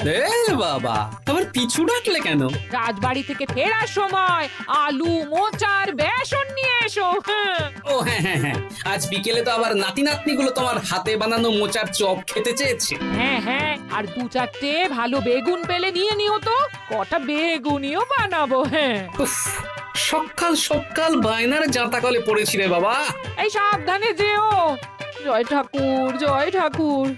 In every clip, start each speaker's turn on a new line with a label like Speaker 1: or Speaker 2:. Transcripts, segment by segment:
Speaker 1: এ বাবা, আবার পিছু ডাকলে কেন?
Speaker 2: রাজবাড়ি থেকে ফেরার সময় আলু মোচার বেসন নিয়ে এসো। হ্যাঁ।
Speaker 1: ও হ্যাঁ হ্যাঁ হ্যাঁ, আজ বিকেলে তো আবার নাতি নাতনিগুলো তোমার হাতে বানানো মোচার চপ খেতে চেয়েছে।
Speaker 2: হ্যাঁ হ্যাঁ, আর দু চারটে ভালো বেগুন পেলে নিয়ে নিও তো, কটা বেগুনিও বানাবো। হ্যাঁ,
Speaker 1: উফ, সকাল সকাল বায়নার জাঁতা কলে পড়েছি রে বাবা।
Speaker 2: এই সাবধানে যেও। জয় ঠাকুর, জয় ঠাকুর।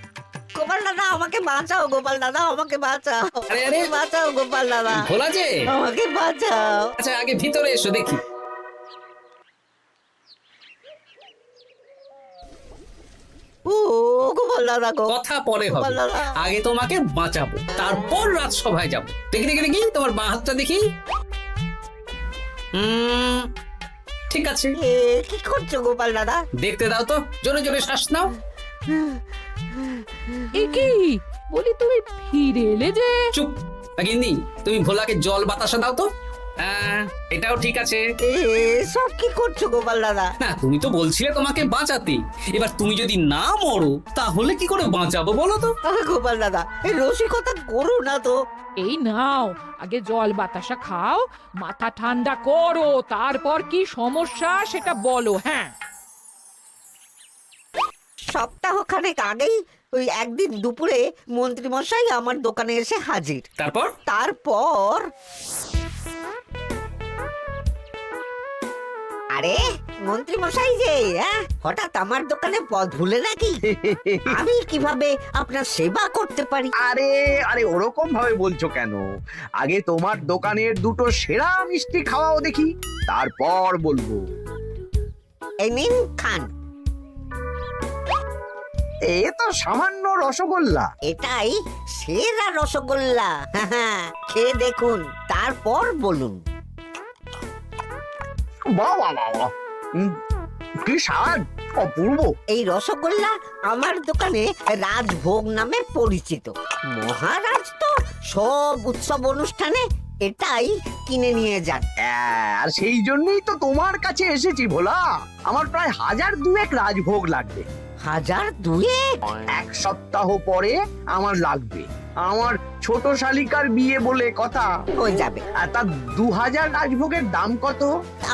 Speaker 3: গোপাল দাদা আমাকে বাঁচাও, গোপাল দাদা আমাকে বাঁচাও,
Speaker 1: আরে, আরে।
Speaker 3: বাঁচাও গোপাল দাদা,
Speaker 1: ভোলা যে,
Speaker 3: আমাকে বাঁচাও।
Speaker 1: আচ্ছা আগে ভিতরে এসো দেখি।
Speaker 3: ও গোপাল দাদা গো,
Speaker 1: কথা পরে হবে,
Speaker 3: গোপাল দাদা।
Speaker 1: আগে তোমাকে বাঁচাবো, তারপর রাজসভায় যাবো। দেখি দেখি দেখি তোমার বাঁ হাতটা দেখি। ঠিক আছে,
Speaker 3: এ কি করছো গোপাল দাদা?
Speaker 1: দেখতে দাও তো, জোরে জোরে শ্বাস নাও।
Speaker 2: এ কি বলি, তুমি ফিরে এলে যে?
Speaker 1: চুপ গিন্নি, তুমি ভোলাকে জল বাতাসা দাও তো। হ্যাঁ, এটাও ঠিক আছে।
Speaker 3: এ সব কি করছো গোপাল দাদা?
Speaker 1: না, তুমি তো বলছিলে তোমাকে বাঁচাতে, এবার তুমি যদি না মরো তাহলে কি করে বাঁচাবো বলো তো?
Speaker 3: গোপাল দাদা এই রসিকতা করো না তো।
Speaker 2: এই নাও, আগে জল বাতাসা খাও, মাথা ঠান্ডা করো, তারপর কি সমস্যা সেটা বলো। হ্যাঁ,
Speaker 3: সপ্তাহখানেক আগেই ওই একদিন দুপুরে মন্ত্রী মশাই আমার দোকানে এসে হাজির।
Speaker 1: তারপর
Speaker 3: তারপর আরে মন্ত্রী মশাই যে হঠাৎ আমার দোকানে পদ ভুলে নাকি? আমি কিভাবে আপনার সেবা করতে পারি?
Speaker 4: আরে আরে ওরকম ভাবে বলছো কেন? আগে তোমার দোকানের দুটো সেরা মিষ্টি খাওয়াও দেখি, তারপর বলবো।
Speaker 3: এই নিন খান।
Speaker 4: এ তো সামান্য রসগোল্লা।
Speaker 3: এটাই সেরা রসগোল্লা। খেয়ে দেখুন, তারপর বলুন।
Speaker 4: বাহ বাহ বাহ বাহ। কি স্বাদ, অপূর্ব।
Speaker 3: এই রসগোল্লা আমার দোকানে রাজভোগ নামে পরিচিত। মহারাজ তো সব উৎসব অনুষ্ঠানে এটাই কিনে নিয়ে যান।
Speaker 4: আর সেই জন্যই তো তোমার কাছে এসেছি ভোলা। আমার প্রায় 1002 রাজভোগ লাগবে।
Speaker 3: 1002?
Speaker 4: এক সপ্তাহ পরে আমার লাগবে। আমার ছোট শালিকার বিয়ে বলে কথা।
Speaker 3: হয়ে যাবে।
Speaker 4: আর তার 2000 রাজভোগের দাম কত?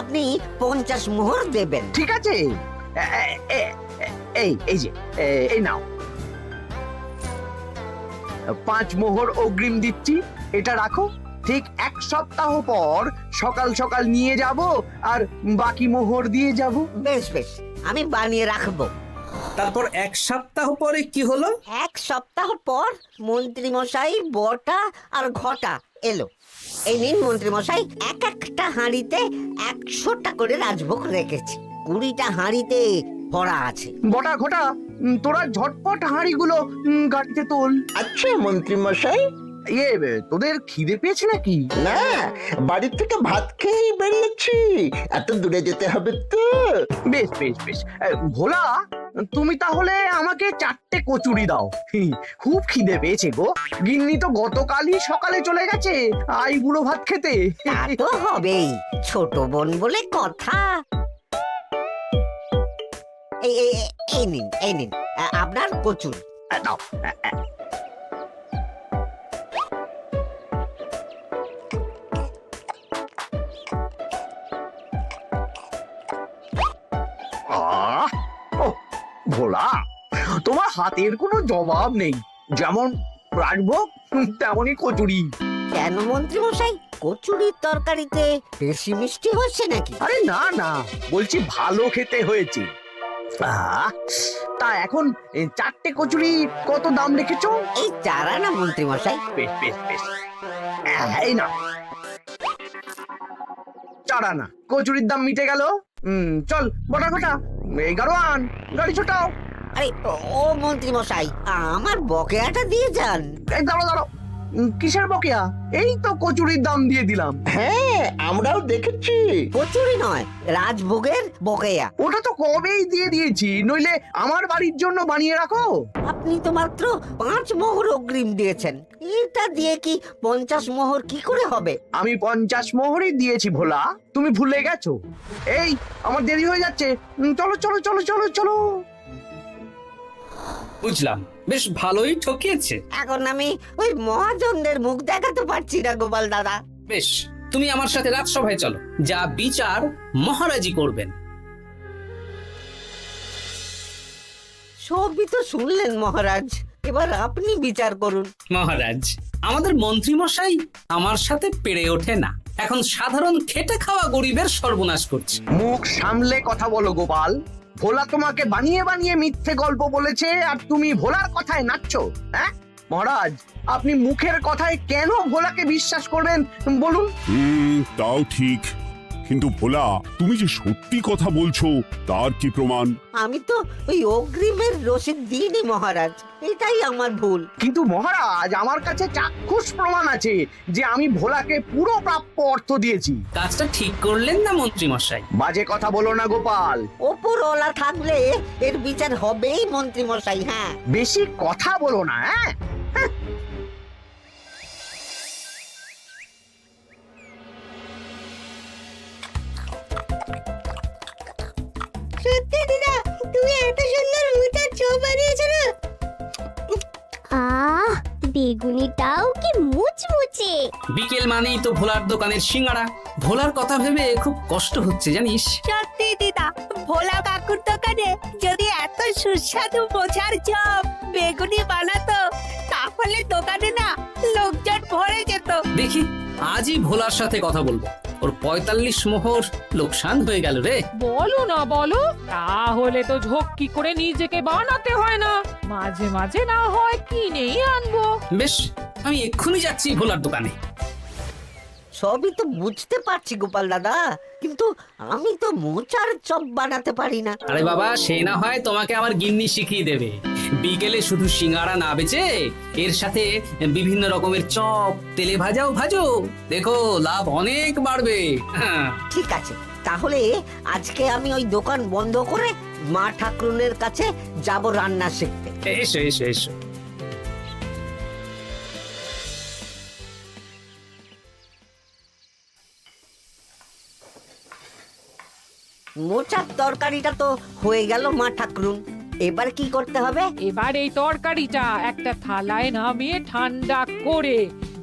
Speaker 3: আপনি 50 মোহর দেবেন।
Speaker 4: ঠিক আছে, এই যে এই নাও, 5 মোহর অগ্রিম দিচ্ছি, এটা রাখো। ঠিক এক সপ্তাহ পর সকাল সকাল নিয়ে যাব আর বাকি মোহর দিয়ে যাব।
Speaker 3: বেশ বেশ, আমি বানিয়ে রাখবো।
Speaker 1: তারপর এক সপ্তাহ পরে কি হলো?
Speaker 3: এক সপ্তাহ পর মন্ত্রী মশাই বটা আর ঘটা এলো। এই নিন মন্ত্রী মশাই, এক একটা হাঁড়িতে 100টা করে রাজভোগ রেখেছি। 20টা হাঁড়িতে ভরা আছে।
Speaker 4: বটা ঘটা, তোরা ঝটপট হাঁড়িগুলো গাড়িতে তোল।
Speaker 5: আচ্ছা মন্ত্রী মশাই।
Speaker 4: তোদের খিদে পেয়েছে নাকি?
Speaker 5: না, বাড়ি থেকে ভাত খেয়েই বেরিয়েছি, এত দূরে যেতে হবে তো।
Speaker 4: বেশ বেশ বেশ। ভোলা, তুমি তাহলে আমাকে 4টে কচুরি দাও। খুব খিদে পেয়েছে গো। গিন্নি তো গতকালই সকালে চলে গেছে আইবুড়ো ভাত খেতে।
Speaker 3: তা তো হবেই, ছোট বোন বলে কথা। এই নিন, এই নিন আপনার কচুর।
Speaker 4: দাও। ভোলা, তোমার হাতের কোনো জবাব নেই। যেমন রাজভোগ তেমনই কচুরি।
Speaker 3: কেন মন্ত্রী মশাই, কচুরির তরকারিতে বেশি মিষ্টি হচ্ছে নাকি?
Speaker 4: আরে না না, বলছি ভালো খেতে হয়েছে। তা এখন 4টে কচুরি কত দাম রেখেছো?
Speaker 3: এই চারা না মন্ত্রী মশাই।
Speaker 4: বেশ বেশ বেশ, এই না 4 আনা। কচুরির দাম মিটে গেল। চল বটা ঘটা, 11 আন, গাড়ি ছোটাও।
Speaker 3: আরে ও মন্ত্রী মশাই, আমার বকেয়াটা দিয়ে যান।
Speaker 4: এই দাঁড়ো দাঁড়ো, কিসের বকেয়া? এই তো কচুরির দাম দিয়ে দিলাম।
Speaker 5: হ্যাঁ, আমরাও দেখেছি।
Speaker 3: কচুরি নয়, রাজভোগের বকেয়া।
Speaker 4: ওটা তো কবেই দিয়ে দিয়েছি, নইলে আমার বাড়ির জন্য বানিয়ে রাখো।
Speaker 3: আপনি তো মাত্র 5 মোহর অগ্রিম দিয়েছেন, এটা দিয়ে কি 50 মোহর কি করে হবে?
Speaker 4: আমি 50 মোহরই দিয়েছি ভোলা, তুমি ভুলে গেছো। এই আমার দেরি হয়ে যাচ্ছে, চলো চলো চলো চলো চলো।
Speaker 1: বুঝলাম, বেশ ভালোই ঠকিয়েছে।
Speaker 3: এখন আমি ওই মহাজনদের মুখ দেখাতে পারছি না গোপাল দাদা।
Speaker 1: বেশ, তুমি আমার সাথে রাজসভায় চলো, যা বিচার মহারাজই করবেন।
Speaker 3: সবই তো শুনলেন মহারাজ, এবার আপনি বিচার করুন।
Speaker 1: মহারাজ, আমাদের মন্ত্রী মশাই আমার সাথে পেরে ওঠে না, এখন সাধারণ খেটে খাওয়া গরিবের সর্বনাশ করছে।
Speaker 4: মুখ সামলে কথা বলো গোপাল। ভোলা তোমাকে বানিয়ে বানিয়ে মিথ্যে গল্প বলেছে আর তুমি ভোলার কথায় নাচছো। হ্যাঁ মহারাজ, আপনি মুখের কথায় কেন ভোলাকে বিশ্বাস করবেন বলুন?
Speaker 6: তাও ঠিক, কিন্তু ভোলা তুমি যে সত্যি কথা বলছো তার কি প্রমাণ?
Speaker 3: আমি তো ওই অগ্রিমের রসিদ দিইনি মহারাজ, এটাই আমার ভুল।
Speaker 4: কিন্তু মহারাজ, আমার কাছে চাক্ষুষ প্রমাণ আছে যে আমি ভোলাকে পুরো প্রাপ্য অর্থ দিয়েছি।
Speaker 1: কাজটা ঠিক করলেন না মন্ত্রী মশাই?
Speaker 4: বাজে কথা বলো না গোপাল।
Speaker 3: ওপরওয়ালা থাকলে এর বিচার হবেই মন্ত্রী মশাই। হ্যাঁ,
Speaker 4: বেশি কথা বলো না। হ্যাঁ
Speaker 3: সত্যি দিদা, তুমি এত সুন্দর মোচার চপ বানিয়েছো না?
Speaker 7: আহ, বেগুনিটাও কি মুচমুচে।
Speaker 1: বিকেল মানেই তো ভোলার দোকানের সিঙ্গাড়া। ভোলার কথা ভেবে খুব কষ্ট হচ্ছে জানিস।
Speaker 8: সত্যি দিদা, ভোলা কাকুর দোকানে যদি এত সুস্বাদু মোচার চপ বেগুনি বানাতো তাহলে দোকানে না লোকজন ভরে যেত।
Speaker 1: দেখি আজই ভোলার সাথে কথা বলবো। ওর 45 মোহর লোকসান হয়ে গেল রে।
Speaker 2: বলো না বলো, তাহলে তো ঝক্কি করে নিজেকে বানাতে হয় না, মাঝে মাঝে না হয় কিনেই আনবো।
Speaker 1: বেশ, আমি এক্ষুনি যাচ্ছি ভোলার দোকানে।
Speaker 3: সবই তো বুঝতে পারছি গোপাল দাদা, কিন্তু আমি তো মোচার চপ বানাতে পারি না।
Speaker 1: আরে বাবা, সে না হয় তোমাকে আমার গিন্নি শিখিয়ে দেবে। বিকেলে শুধু সিঙ্গাড়া না বেচে এর সাথে বিভিন্ন রকমের চপ, তেলে ভাজাও ভাজো, দেখো লাভ অনেক বাড়বে। হ্যাঁ,
Speaker 3: ঠিক আছে, তাহলে আজকে আমি ওই দোকান বন্ধ করে মা ঠাকুরনের কাছে যাব রান্না শিখতে।
Speaker 1: এসো এসো এসো।
Speaker 3: মোচার তরকারিটা তো হয়ে গেল মা ঠাকুরুন, এবার কি করতে হবে?
Speaker 2: এবার এই তরকারিটা একটা থালায় নামিয়ে ঠান্ডা করে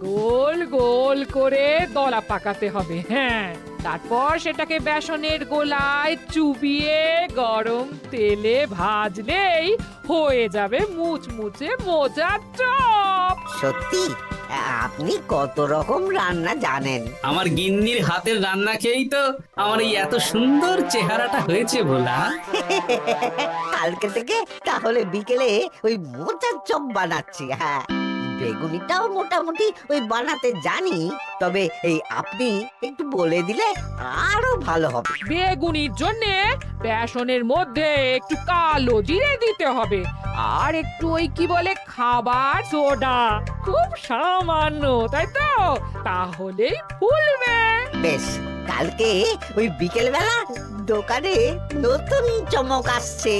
Speaker 2: গোল গোল করে দলা পাকাতে হবে। হ্যাঁ, তারপর সেটাকে বেসনের গোলায় চুবিয়ে গরম তেলে ভাজলেই হয়ে যাবে মুচমুচে মোচার চপ।
Speaker 3: সত্যি আপনি কত রকম রান্না জানেন।
Speaker 1: আমার গিন্নির হাতের রান্না খেয়েই তো আমার এই এত সুন্দর চেহারাটা হয়েছে ভোলা।
Speaker 3: কালকে থেকে তাহলে বিকেলে ওই মোচার চপ বানাচ্ছি। হ্যাঁ, বেগুনিটাও মোটামুটি ওই বানাতে জানি, তবে এই আপনি একটু বলে দিলে আরো ভালো হবে।
Speaker 2: বেগুনির জন্যে বেসনের মধ্যে একটু কালো জিরে দিতে হবে, আর একটু ওই কি বলে খাবার সোডা, খুব সামান্য, তাই তো? তাহলেই ফুলবে।
Speaker 3: বেশ, কালকে ওই বিকেল বেলা দোকানে নতুন চমক আসছে।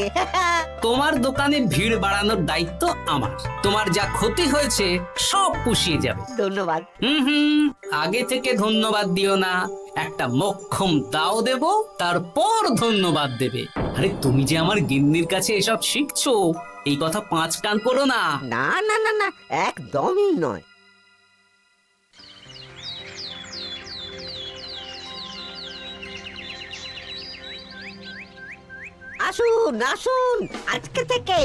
Speaker 1: তোমার দোকানে ভিড় বাড়ানোর দায়িত্ব আমার। তোমার যা ক্ষতি হয়েছে সব পুষিয়ে যাবে।
Speaker 3: ধন্যবাদ।
Speaker 1: হুম, আগে থেকে ধন্যবাদ দিও না, একটা মোক্ষম দাও দেব, তারপর ধন্যবাদ দেবে। আরে তুমি যে আমার গিন্নির কাছে এসব শিখছো, এই কথা 5 কান করো না।
Speaker 3: না না না না, একদমই নয়। আসুন আসুন, আজকে থেকে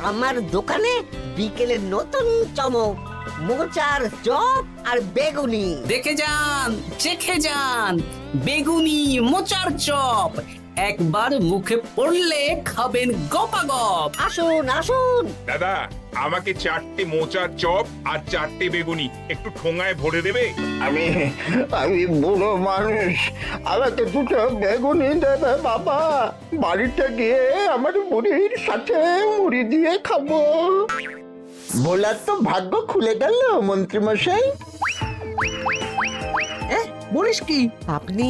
Speaker 3: আমার দোকানে বিকেলের নতুন চমক, মোচার চপ আর বেগুনি।
Speaker 1: দেখে যান, চেখে যান, বেগুনি মোচার চপ একবার মুখে পড়লে খাবেন গপাগপ।
Speaker 3: আসুন আসুন।
Speaker 9: দাদা, আমাকে 4টে মোচার চপ আর 4টে বেগুনি একটু ঠোঙায় ভরে দেবে?
Speaker 5: আমি আমি বুড়ো মানুষ, আমাকে দুটো বেগুনি দেবে বাবা। বাড়িতে গিয়ে আমার মুড়ির সাথে মুড়ি দিয়ে খাবো। ভোলার তো ভাগ্য খুলে গেল মন্ত্রী মশাই।
Speaker 4: বলিস কি?
Speaker 3: আপনি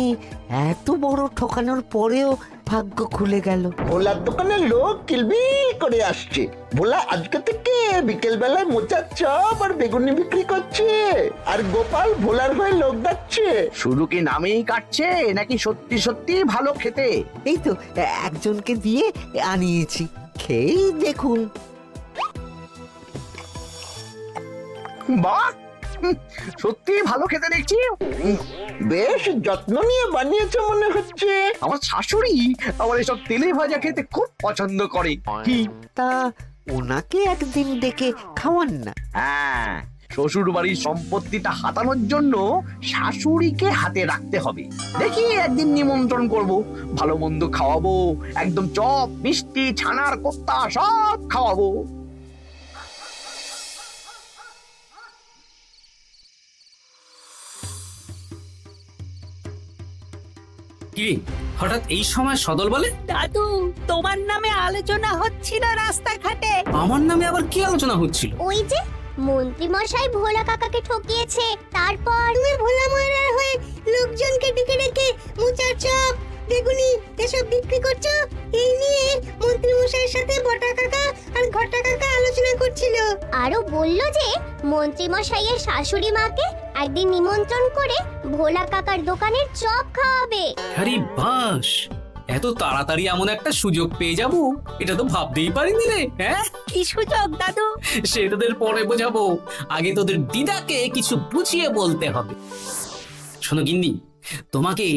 Speaker 3: এত বড় ঠকানোর পরেও ভাগ্য খুলে গেল।
Speaker 5: ভোলার দোকানে লোক কিলবিল করে আসছে। ভোলা আজকে থেকে বিকেল বেলায় মোচার চপ আর বেগুনি বিক্রি করছে, আর গোপাল ভোলার হয়ে লোক যাচ্ছে।
Speaker 4: শুধু কি নামেই কাটছে নাকি সত্যি সত্যি ভালো খেতে?
Speaker 3: এই তো একজনকে দিয়ে আনিয়েছি, খেয়েই দেখুন।
Speaker 4: বাহ, সত্যি ভালো খেতে দেখছি।
Speaker 5: বেশ যত্ন নিয়ে বানিয়েছে মনে হচ্ছে।
Speaker 4: আমার শাশুড়ি আমার এসব তেলে ভাজা খেতে খুব পছন্দ করে। কি?
Speaker 3: তা ওনাকে একদিন ডেকে খাওয়ান না।
Speaker 4: হ্যাঁ, শ্বশুর বাড়ির সম্পত্তিটা হাতানোর জন্য শাশুড়িকে হাতে রাখতে হবে। দেখি একদিন নিমন্ত্রণ করব, ভালো মন্দ খাওয়াবো, একদম চপ মিষ্টি ছানার কোপ্তা সব খাওয়াবো।
Speaker 1: কি রে, হঠাৎ এই সময় সদল বলে?
Speaker 8: দাদু, তোমার নামে আলোচনা হচ্ছিল রাস্তাঘাটে।
Speaker 1: আমার নামে আবার কি আলোচনা হচ্ছিল?
Speaker 7: ওই যে মন্ত্রী মশাই ভোলা কাকাকে ঠকিয়েছে, তারপর তুমি ভোলা ময়রার হয়ে লোকজনকে ডেকে ডেকে মোচার চপ বেগুনি এসব বিক্রি করছো, এই নিয়ে মন্ত্রী মশাইয়ের সাথে বটা কাকা আর ঘটা কাকা আলোচনা করছিল। আরো বলল যে মন্ত্রী মশাইয়ের শাশুড়ি মাকে একদিন নিমন্ত্রণ করে ভোলা কাকার দোকানের চপ খাওয়াবে।
Speaker 1: আরে বাস, এত তাড়াতাড়ি এমন একটা সুযোগ পেয়ে যাব এটা তো ভাবতেই পারিনি রে। হ্যাঁ,
Speaker 8: কি সুযোগ দাদু?
Speaker 1: সে তোদের পরে বোঝাবো, আগে তোদের দিদাকে কিছু বুঝিয়ে বলতে হবে। শোনো গিন্নি, তোমাকে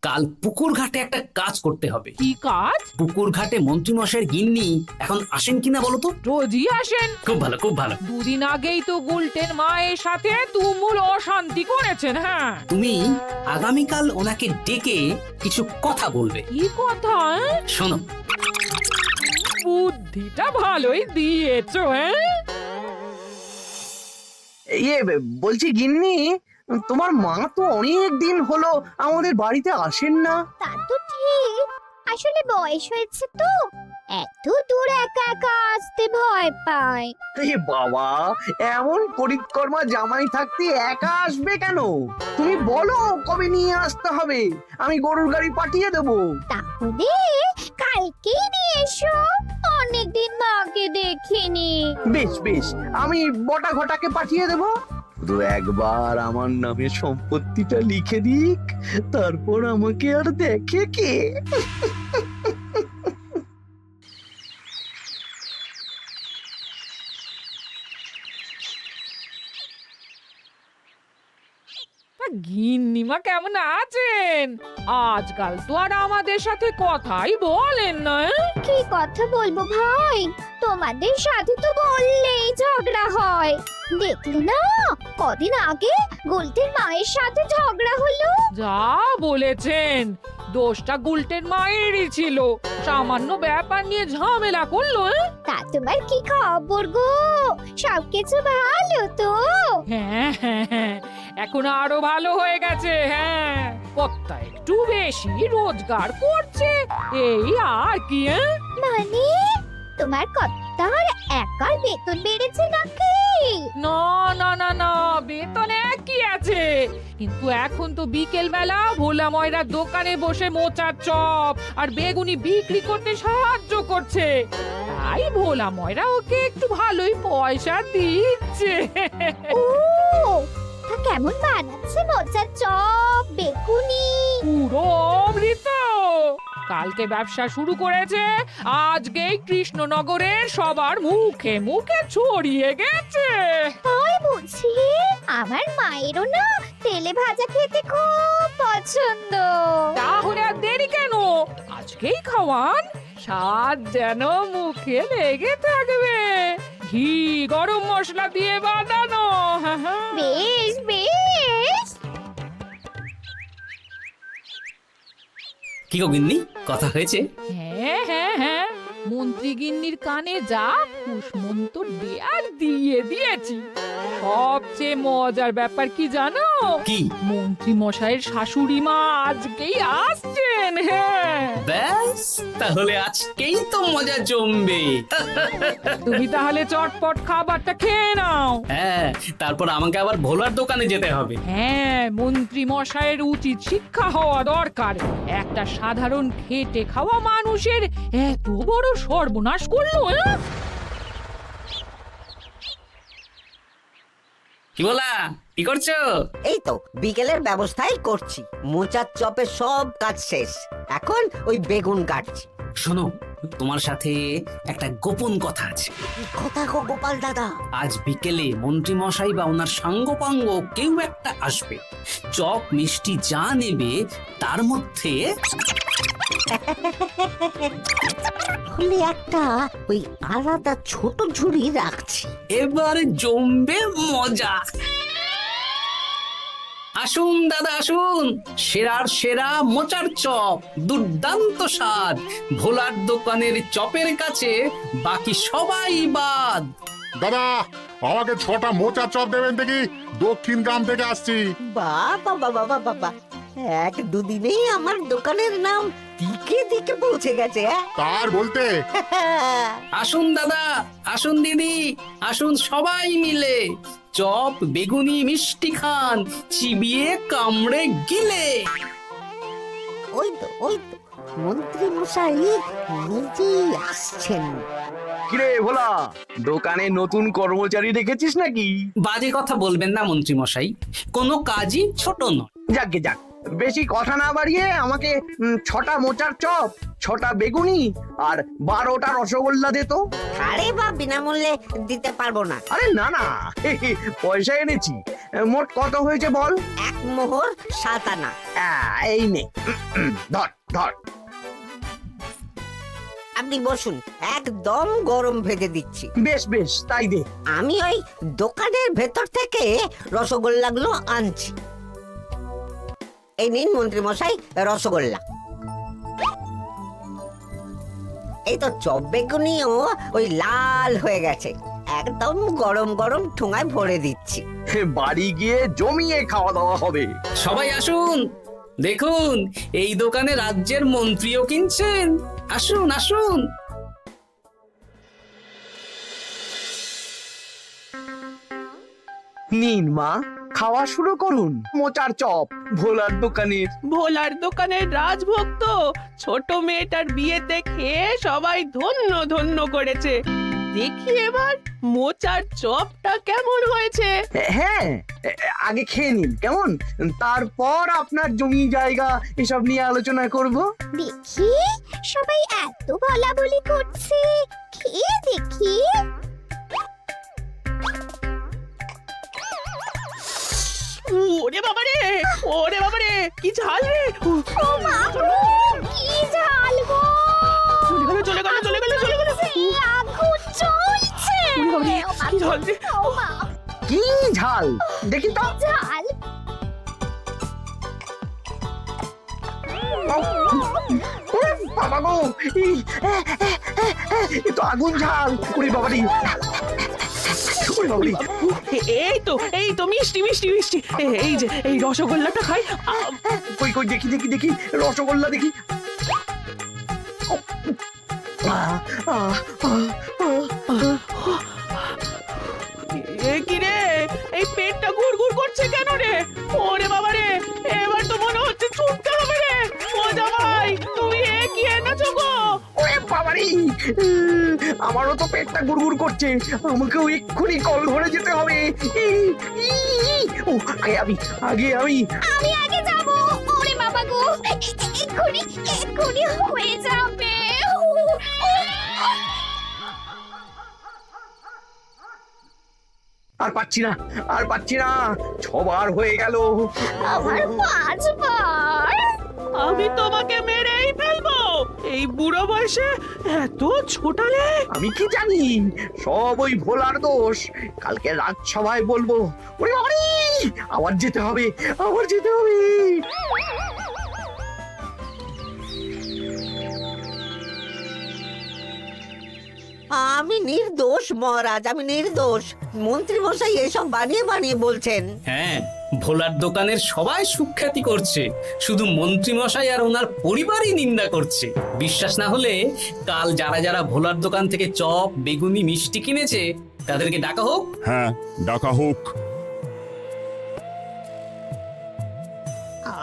Speaker 1: কাল পুকুর ঘাটে একটা কাজ করতে হবে।
Speaker 2: কি কাজ?
Speaker 1: পুকুর ঘাটে মন্ত্রীমশাইয়ের গিন্নি এখন আসেন কিনা বলো তো?
Speaker 2: রোজই আসেন।
Speaker 1: খুব ভালো, খুব ভালো।
Speaker 2: দুদিন আগেই তো গুলটেন মায়ের সাথে তুমুল অশান্তি করেছেন। হ্যাঁ,
Speaker 1: তুমি আগামীকাল ওনাকে ডেকে কিছু কথা বলবে।
Speaker 2: কি কথা?
Speaker 1: শোনো,
Speaker 2: বুদ্ধিটা ভালোই দিয়েছো। হ্যাঁ,
Speaker 4: ইয়ে বলছি গিন্নি, তোমার মা তো অনেক দিন হলো আমাদের বাড়িতে আসেন না।
Speaker 7: তা তো ঠিক, আসলে বয়স হয়েছে তো, এত দূর একা একা আসতে ভয় পায়।
Speaker 4: এ বাবা, এমন পরিকর্মা জামাই থাকতে একা আসবে কেন? তুমি বলো কবে নিয়ে আসতে হবে, আমি গরুর গাড়ি পাঠিয়ে দেবো।
Speaker 7: তাহলে কালকেই নিয়ে এসো, অনেকদিন মাকে দেখিনি।
Speaker 4: বেশ বেশ, আমি বটা ঘটাকে পাঠিয়ে দেবো। শুধু একবার আমার নামে সম্পত্তিটা লিখে দিক, তারপর আমাকে আর দেখে কে।
Speaker 2: তা গিন্নিমা কেমন আছেন? আজকাল তো আর আমাদের সাথে কথাই বলেন না।
Speaker 7: কি কথা বলবো ভাই, তোমাদের সাথে তো বললেই ঝগড়া হয়। দেখলে না, কদিন আগে গোলটের মায়ের সাথে ঝগড়া হলো।
Speaker 2: যা বলেছেন, দোষটা গুলটেন মায়েরই ছিল, সামান্য ব্যাপার নিয়ে ঝামেলা করলো।
Speaker 7: তা তোমার কি খবর গো, সবকিছু ভালো তো?
Speaker 2: হ্যাঁ হ্যাঁ হ্যাঁ, এখন আরো ভালো হয়ে গেছে। হ্যাঁ, কর্তা একটু বেশি রোজগার করছে, এই আর কি।
Speaker 7: মানে তোমার কর্তার একার বেতন বেড়েছে নাকি?
Speaker 2: না না না না, বেতনে কি আছে, কিন্তু এখন তো বিকেল বেলা ভোলা ময়রার দোকানে বসে মোচার চপ আর বেগুনি বিক্রি করতে সাহায্য করছে, তাই ভোলা ময়রা ওকে একটু ভালোই পয়সা দিচ্ছে।
Speaker 7: ও, তা কেমন বানাচ্ছে মোচার চপ বেগুনি?
Speaker 2: পুরো অমৃত। কালকে ব্যবসা শুরু করেছে, আজকেই কৃষ্ণনগরের সবার মুখে মুখে ছড়িয়ে গেছে।
Speaker 7: তাই বুঝি? আমার মায়েরও না তেলে ভাজা খেতে খুব পছন্দ।
Speaker 2: তাহলে আর দেরি কেন, আজকেই খাওয়ান, স্বাদ যেন মুখে লেগে থাকবে। ঘি গরম মশলা দিয়ে বানানো।
Speaker 7: বেশ বেশ।
Speaker 1: কি গো গিন্নি, কথা হয়েছে?
Speaker 2: হ্যাঁ হ্যাঁ হ্যাঁ, মন্ত্রী গিন্নির কানে যা কুসমন্ত দেয়ার দিয়ে দিয়েছি। সবচেয়ে মজার ব্যাপার কি জানো?
Speaker 1: কি?
Speaker 2: মন্ত্রী মশাইয়ের শাশুড়ি মা আজকেই আসছেন। হ্যাঁ,
Speaker 1: ব্যাস, তাহলে আজকেই তো মজা জমবে।
Speaker 2: তুমি তাহলে চটপট খাবারটা খেয়ে নাও।
Speaker 1: হ্যাঁ, তারপর আমাকে আবার ভোলার দোকানে যেতে হবে।
Speaker 2: হ্যাঁ, মন্ত্রী মশাইয়ের উচিত শিক্ষা হওয়া দরকার। একটা সাধারণ খেটে খাওয়া মানুষের এত বড় সর্বনাশ করলো।
Speaker 1: কি বলা, কি করছো?
Speaker 3: এই তো বিকেলের ব্যবস্থাই করছি, মোচার চপের সব কাজ শেষ, এখন ওই বেগুন কাটছি।
Speaker 1: শোনো, তোমার সাথে একটা গোপন কথা আছে।
Speaker 3: কি কথা গো গোপাল দাদা?
Speaker 1: আজ বিকেলে মন্ত্রী মশাই বা ওনার সাঙ্গপাঙ্গ কেউ একটা আসবে, চপ মিষ্টি যা নেবে তার মধ্যে
Speaker 3: তাহলে একটা ওই আলাদা ছোট ঝুড়ি রাখছি।
Speaker 1: এবার জমবে মজা। আসুন দাদা আসুন, সেরার সেরা মোচার চপ, দুর্দান্ত স্বাদ। ভোলার দোকানের চপের কাছে বাকি সবাই বাদ।
Speaker 10: দাদা আমাকে 6টা মোচা চপ দেবেন দেখি, দক্ষিণ গ্রাম থেকে আসছি।
Speaker 3: বাবা বাবা বাবা, এক দুদিনেই আমার দোকানের নাম দিকে দিকে পৌঁছে গেছে।
Speaker 10: তার বলতে
Speaker 1: আসুন দাদা আসুন দিদি, আসুন সবাই মিলে চপ বেগুনি মিষ্টি খান, চিবিয়ে কামড়ে গিলে।
Speaker 3: ওই তো মন্ত্রী মশাই নিজেই আসছেন।
Speaker 4: কিরে ভোলা, দোকানে নতুন কর্মচারী রেখেছিস নাকি?
Speaker 1: বাজে কথা বলবেন না মন্ত্রী মশাই, কোনো কাজই ছোট নয়।
Speaker 4: যাকে যাক, বেশি কথা না বাড়িয়ে আমাকে 6টা মোচার চপ, 6টা বেগুনি আর 12টা রসগোল্লা দে তো।
Speaker 3: আরে বা বিনামূল্যে দিতে পারবো না।
Speaker 4: আরে না না, পয়সা এনেছি। মোট কত হয়েছে বল?
Speaker 3: 1 মোহর 7 আনা।
Speaker 4: এই নে, ধর ধর।
Speaker 3: আপনি বসুন, একদম গরম ভেজে দিচ্ছি।
Speaker 4: বেশ বেশ, তাই দে।
Speaker 3: আমি ওই দোকানের ভেতর থেকে রসগোল্লাগুলো আনছি। এই নিন মন্ত্রী মশাই রসগোল্লা। এই তো চপ বেগুনিও ওই লাল হয়ে গেছে, একদম গরম গরম ঠোঙায় ভরে দিচ্ছি।
Speaker 4: বাড়ি গিয়ে জমিয়ে খাওয়া দাওয়া হবে।
Speaker 1: সবাই আসুন, দেখুন এই দোকানে রাজ্যের মন্ত্রীও কিনছেন। আসুন আসুন।
Speaker 4: নিন মা, খাওয়া শুরু করুন মোচার চপ ভোলার দোকানের।
Speaker 8: ভোলার দোকানের রাজভক্ত ছোট মেয়েটার বিয়েতে খেয়ে সবাই ধন্য ধন্য করেছে। দেখি এবার মোচার চপটা কেমন হয়েছে।
Speaker 4: হ্যাঁ, আগে খেয়ে নিন কেমন, তারপর আপনার জমি জায়গা এসব নিয়ে আলোচনা করব।
Speaker 7: দেখি সবাই এত বলা বলি করছে, খেয়ে দেখি।
Speaker 8: ওরে বাবারে, ওরে বাবারে, কি ঝাল রে!
Speaker 7: ও মা গো, কি ঝাল গো!
Speaker 8: চলে গেল চলে গেল চলে গেল চলে গেল!
Speaker 7: এই আগুন জ্বলছে!
Speaker 8: ওরে বাবারে, কি ঝাল রে!
Speaker 7: ও মা,
Speaker 4: কি ঝাল দেখি তো।
Speaker 7: ঝাল!
Speaker 4: বাবা গো, এ তো আগুন ঝাল। ওরে বাবারি, ওরে বাবারি।
Speaker 8: এই তো মিষ্টি মিষ্টি মিষ্টি। এই যে এই রসগোল্লাটা খাই।
Speaker 4: কই কই দেখি দেখি দেখি, রসগোল্লা দেখি।
Speaker 8: কি রে, এই পেটটা গুড়গুড় করছে কেন রে? ওরে বাবা রে, এবার তো মনে হচ্ছে ছুটতে হবে রে। ও জামাই, তুমি কি এনেছো গো?
Speaker 4: ওরে বাবারি, আমারও তো পেটটা গুড়গুড় করছে, আমাকেও এক্ষুনি কল ঘরে যেতে হবে। ও আগে আমি
Speaker 7: আমি আগে যাব। ওরে বাবা গো, এক্ষুনি হয়ে যাবে।
Speaker 4: আর পাচ্ছি না, আর পাচ্ছি না, 6বার হয়ে গেল।
Speaker 7: আমার 5 বার।
Speaker 8: আমি তোমাকে মেরেই ফেলবো। এই বুড়ো বয়সে এত ছোটালে?
Speaker 4: আমি কি জানি, সব ওই ভোলার দোষ। কালকে রাজসভায় বলবো। ওরে বাবারি, আবার যেতে হবে, আবার যেতে হবে।
Speaker 3: আমি নির্দোষ মহারাজ, আমি নির্দোষ। মন্ত্রী মশাই এসব বানিয়ে বানিয়ে বলছেন।
Speaker 1: হ্যাঁ, ভোলার দোকানের সবাই সুখ্যাতি করছে, শুধু মন্ত্রী মশাই আর ওনার পরিবারই নিন্দা করছে। বিশ্বাস না হলে কাল যারা যারা ভোলার দোকান থেকে চপ বেগুনি মিষ্টি কিনেছে তাদেরকে ডাকা হোক।
Speaker 6: হ্যাঁ, ডাকা হোক।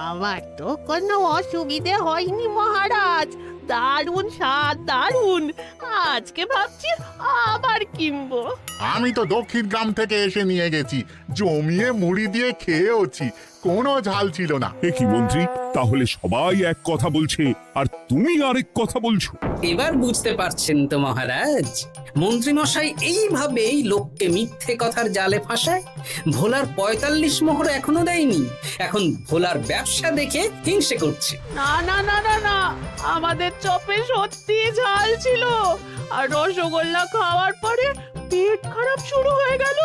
Speaker 8: আমার তো কোনো অসুবিধে হয়নি মহারাজ। দারুণ স্বাদ, দারুণ। আজকে ভাবছি আবার কিনবো।
Speaker 10: আমি তো দক্ষিণ গ্রাম থেকে এসে নিয়ে গেছি, জমিয়ে মুড়ি দিয়ে খেয়েওছি। কোনো ঝাল ছিল না।
Speaker 6: এ কি মন্ত্রী, তাহলে সবাই এক কথা বলছে আর তুমি আরেক কথা বলছো?
Speaker 1: এবার বুঝতে পারছেন তো মহারাজ, মন্ত্রী মশাই এইভাবেই লোককে মিথ্যে কথার জালে ফাঁসায়। ভোলার ৪৫ মোহর এখনো দেয়নি, এখন ভোলার ব্যবসা দেখে হিংসে করছে।
Speaker 2: না না না না না, আমাদের চপে সত্যি ঝাল ছিল, আর রসগোল্লা খাওয়ার পরে পেট খারাপ শুরু হয়ে গেল।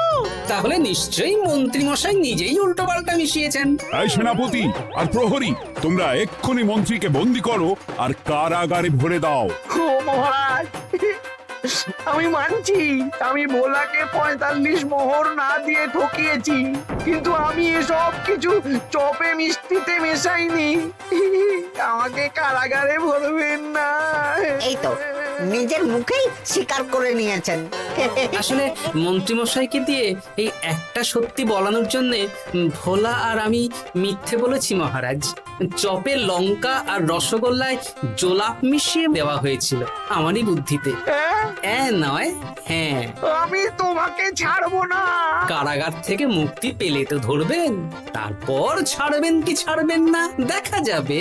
Speaker 1: তাহলে নিশ্চয়ই মন্ত্রী মশাই নিজেই উল্টো পাল্টা মিশিয়েছেন।
Speaker 6: এই সেনাপতি আর প্রহরী, তোমরা এক্ষুনি মন্ত্রীকে বন্দি করো আর কারাগারে ভরে দাও।
Speaker 4: ও মহারাজ, আমি মানছি আমি ভোলাকে ৪৫ মোহর না দিয়ে ঠকিয়েছি, কিন্তু আমি এসব কিছু চপে মিষ্টিতে মেশাইনি। আমাকে কারাগারে ভরবেন না।
Speaker 3: এই তো নিজের মুখেই স্বীকার করে নিয়েছেন।
Speaker 1: আসলে মন্ত্রী মশাইকে দিয়ে এই একটা সত্যি বলানোর জন্য ভোলা আর আমি মিথ্যে বলেছি মহারাজ। চপে লঙ্কা আর রসগোল্লায় জোলাপ মিশিয়ে দেওয়া হয়েছিল আমারই বুদ্ধিতে। নয়, হ্যাঁ।
Speaker 4: আমি তোমাকে ছাড়বো না।
Speaker 1: কারাগার থেকে মুক্তি পেলে তো ধরবেন, তারপর ছাড়বেন কি ছাড়বেন না দেখা যাবে।